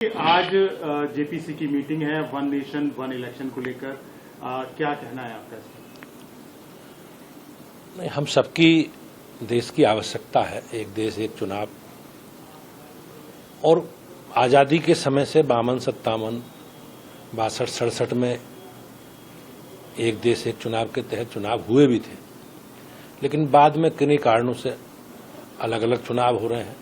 आज जेपीसी की मीटिंग है, वन नेशन वन इलेक्शन को लेकर क्या कहना है आपका? नहीं, हम सबकी देश की आवश्यकता है, एक देश एक चुनाव। और आजादी के समय से 52-57, 62-67 में एक देश एक चुनाव के तहत चुनाव हुए भी थे, लेकिन बाद में किन्हीं कारणों से अलग अलग चुनाव हो रहे हैं।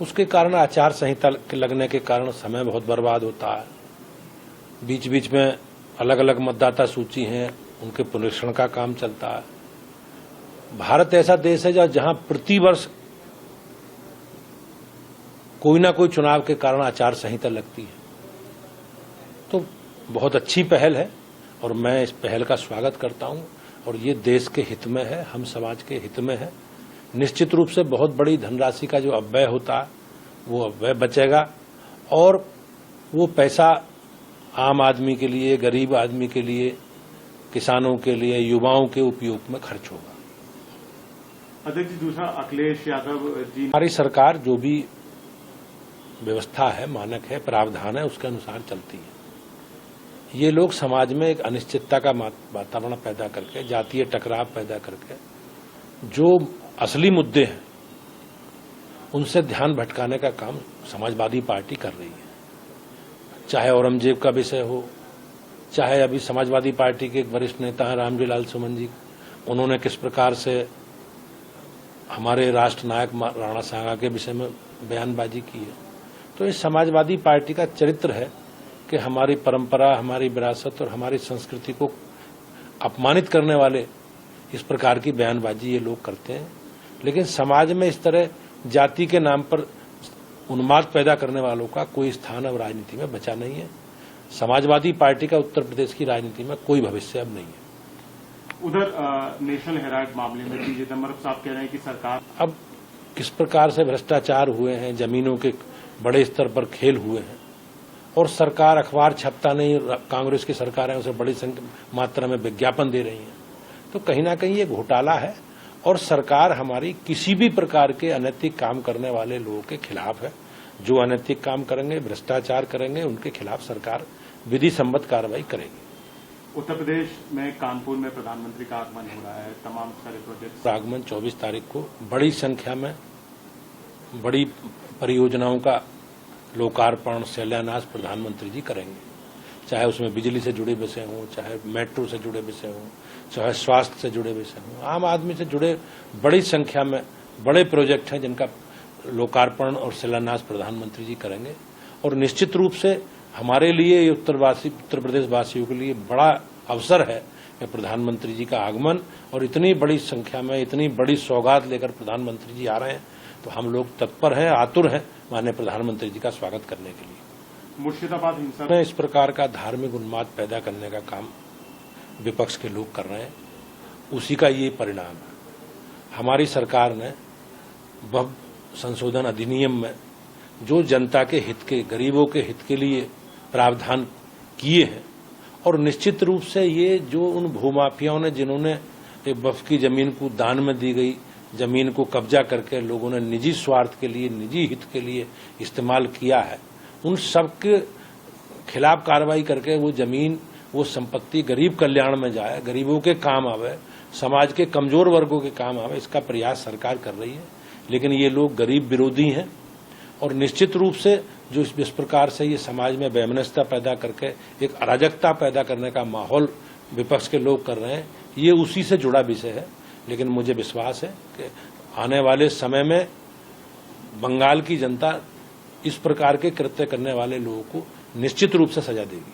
उसके कारण आचार संहिता लगने के कारण समय बहुत बर्बाद होता है। बीच बीच में अलग अलग मतदाता सूची हैं, उनके पुनरीक्षण का काम चलता है। भारत ऐसा देश है जहां प्रतिवर्ष कोई ना कोई चुनाव के कारण आचार संहिता लगती है। तो बहुत अच्छी पहल है और मैं इस पहल का स्वागत करता हूं और ये देश के हित में है, हम समाज के हित में है। निश्चित रूप से बहुत बड़ी धनराशि का जो अपव्यय होता है वो अपव्यय बचेगा और वो पैसा आम आदमी के लिए, गरीब आदमी के लिए, किसानों के लिए, युवाओं के उपयोग में खर्च होगा। अध्यक्ष जी, दूसरा अखिलेश यादव जी, हमारी सरकार जो भी व्यवस्था है, मानक है, प्रावधान है, उसके अनुसार चलती है। ये लोग समाज में एक अनिश्चितता का वातावरण पैदा करके, जातीय टकराव पैदा करके जो असली मुद्दे हैं उनसे ध्यान भटकाने का काम समाजवादी पार्टी कर रही है। चाहे औरंगजेब का विषय हो, चाहे अभी समाजवादी पार्टी के एक वरिष्ठ नेता हैं रामजी लाल सुमन जी, उन्होंने किस प्रकार से हमारे राष्ट्र नायक राणा सांगा के विषय में बयानबाजी की है। तो इस समाजवादी पार्टी का चरित्र है कि हमारी परंपरा, हमारी विरासत और हमारी संस्कृति को अपमानित करने वाले इस प्रकार की बयानबाजी ये लोग करते हैं। लेकिन समाज में इस तरह जाति के नाम पर उन्माद पैदा करने वालों का कोई स्थान अब राजनीति में बचा नहीं है। समाजवादी पार्टी का उत्तर प्रदेश की राजनीति में कोई भविष्य अब नहीं है। उधर नेशनल हेराल्ड मामले में पी चिदम्बरम साहब कह रहे हैं कि सरकार अब किस प्रकार से भ्रष्टाचार हुए हैं, जमीनों के बड़े स्तर पर खेल हुए हैं और सरकार अखबार छपता नहीं, कांग्रेस की सरकार है उसे बड़ी मात्रा में विज्ञापन दे रही है। तो कहीं ना कहीं ये घोटाला है और सरकार हमारी किसी भी प्रकार के अनैतिक काम करने वाले लोगों के खिलाफ है। जो अनैतिक काम करेंगे, भ्रष्टाचार करेंगे, उनके खिलाफ सरकार विधि सम्मत कार्रवाई करेगी। उत्तर प्रदेश में कानपुर में प्रधानमंत्री का आगमन हो रहा है, तमाम सारे प्रोजेक्ट। आगमन 24 तारीख को बड़ी संख्या में बड़ी परियोजनाओं का लोकार्पण, शिलान्यास प्रधानमंत्री जी करेंगे। चाहे उसमें बिजली से जुड़े विषय हों, चाहे मेट्रो से जुड़े विषय हों, चाहे स्वास्थ्य से जुड़े विषय हों, आम आदमी से जुड़े बड़ी संख्या में बड़े प्रोजेक्ट हैं जिनका लोकार्पण और शिलान्यास प्रधानमंत्री जी करेंगे। और निश्चित रूप से हमारे लिए, उत्तर प्रदेश वासियों के लिए बड़ा अवसर है कि प्रधानमंत्री जी का आगमन और इतनी बड़ी संख्या में इतनी बड़ी सौगात लेकर प्रधानमंत्री जी आ रहे हैं। तो हम लोग तत्पर हैं, आतुर हैं माननीय प्रधानमंत्री जी का स्वागत करने के लिए। मुर्शिदाबाद हिंसा में इस प्रकार का धार्मिक उन्माद पैदा करने का काम विपक्ष के लोग कर रहे हैं, उसी का ये परिणाम है। हमारी सरकार ने वह संशोधन अधिनियम में जो जनता के हित के, गरीबों के हित के लिए प्रावधान किए हैं और निश्चित रूप से ये जो उन भूमाफियाओं ने, जिन्होंने वक्फ की जमीन को दान में दी गई जमीन को कब्जा करके लोगों ने निजी स्वार्थ के लिए, निजी हित के लिए इस्तेमाल किया है, उन सबके खिलाफ कार्रवाई करके वो जमीन, वो संपत्ति गरीब कल्याण में जाए, गरीबों के काम आवे, समाज के कमजोर वर्गों के काम आवे, इसका प्रयास सरकार कर रही है। लेकिन ये लोग गरीब विरोधी हैं और निश्चित रूप से जो इस प्रकार से ये समाज में वैमनस्यता पैदा करके एक अराजकता पैदा करने का माहौल विपक्ष के लोग कर रहे हैं, ये उसी से जुड़ा विषय है। लेकिन मुझे विश्वास है कि आने वाले समय में बंगाल की जनता इस प्रकार के कृत्य करने वाले लोगों को निश्चित रूप से सजा देगी।